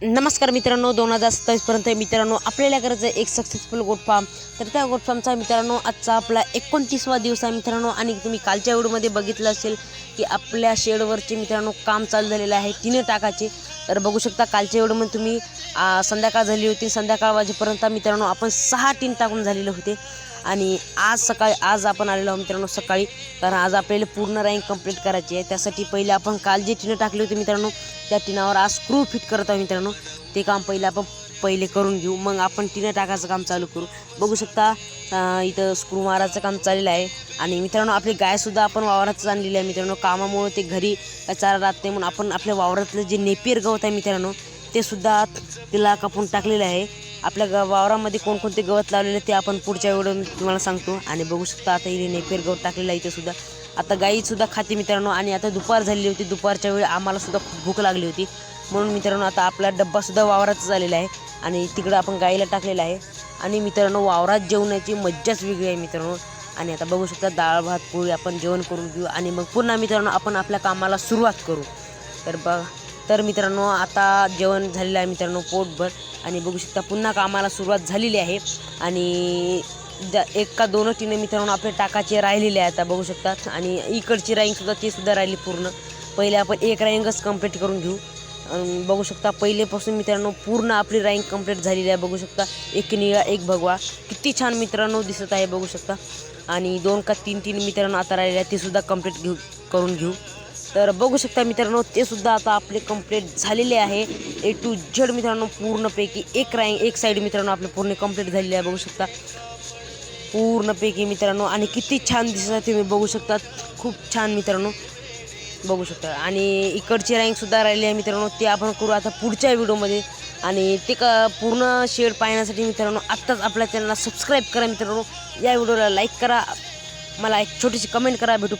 नमस्कार मित्रांनो, 2027पर्यंत मित्रांनो आपल्याला करायचं एक सक्सेसफुल गोट फार्म. तर त्या गोट फार्मचा मित्रांनो आजचा आपला 29वा दिवस आहे मित्रांनो. आणि तुम्ही कालच्या व्हिडिओमध्ये बघितलं असेल की आपल्या शेडवरचे मित्रांनो काम चालू झालेलं आहे टिने टाकायचे. तर बघू शकता कालच्या व्हिडिओमध्ये तुम्ही संध्याकाळ झाली होती, संध्याकाळ वाजेपर्यंत मित्रांनो आपण 6 टीन टाकून झालेले होते. आणि आज आपण आलेलो आहोत मित्रांनो सकाळी, कारण आज आपल्याला पूर्ण रँक कंप्लीट करायची आहे. त्यासाठी पहिले आपण काल जे टिने टाकले होते मित्रांनो त्या टिनावर आज स्क्रू फिट करत आहोत मित्रांनो. ते काम पहिले करून घेऊ, मग आपण टिने टाकायचं काम चालू करू. बघू शकता इथं स्क्रू मारायचं काम चाललेलं आहे. आणि मित्रांनो आपली गायसुद्धा आपण वावरातच आणलेली आहे मित्रांनो. कामामुळे ते घरी चारा राहत नाही, म्हणून आपण आपल्या वावरातलं जे नेपियर गवत आहे मित्रांनो ते सुद्धा तिला कापून टाकलेलं आहे. आपल्या वावरामध्ये कोणकोणते गवत लावलेले ते आपण पुढच्या व्हिडिओमध्ये तुम्हाला सांगतो. आणि बघू शकता आता इथे नेपियर गवत टाकलेलं आहे इथे सुद्धा. आता गाईसुद्धा खाते मित्रांनो. आणि आता दुपार झालेली होती, दुपारच्या वेळी आम्हाला सुद्धा खूप भूक लागली होती, म्हणून मित्रांनो आता आपला डब्बासुद्धा वावरातच झालेला आहे. आणि तिकडं आपण गाईला टाकलेला आहे. आणि मित्रांनो वावरात जेवणाची मज्जाच वेगळी आहे मित्रांनो. आणि आता बघू शकता डाळ भात पोळी आपण जेवण करून घेऊ आणि मग पुन्हा मित्रांनो आपण आपल्या कामाला सुरुवात करू. तर मित्रांनो आता जेवण झालेलं आहे मित्रांनो पोटभर. आणि बघू शकता पुन्हा कामाला सुरुवात झालेली आहे. आणि एक का दोन टिने मित्रांनो आपले टाकाचे राहिलेले आहे आता बघू शकतात. आणि इकडची राईंगसुद्धा ते सुद्धा राहिली पूर्ण. पहिले आपण एक राईंगच कंप्लीट करून घेऊ. बघू शकता पहिलेपासून मित्रांनो पूर्ण आपली रँक कंप्लीट झालेली आहे. बघू शकता एक निळा एक भगवा किती छान मित्रांनो दिसत आहे बघू शकता. आणि 2 का 3 टीन मित्रांनो आता राहिलेले आहे ते सुद्धा कंप्लीट करून घेऊ. तर बघू शकता मित्रांनो ते सुद्धा आता आपले कंप्लीट झालेले आहे A to Z मित्रांनो. पूर्णपैकी एक साईड मित्रांनो आपले पूर्ण कंप्लीट झालेली आहे बघू शकता पूर्णपैकी मित्रांनो. आणि किती छान दिसत आहे तुम्ही बघू शकता, खूप छान मित्रांनो बघू शकता. आणि इकडची रँकसुद्धा राहिली आहे मित्रांनो, ते आपण करू आता पुढच्या व्हिडिओमध्ये. आणि ते पूर्ण शेड पाहण्यासाठी मित्रांनो आत्ताच आपल्या चॅनलला सबस्क्राईब करा मित्रांनो. या व्हिडिओला लाईक करा, मला एक छोटीशी कमेंट करा. भेटू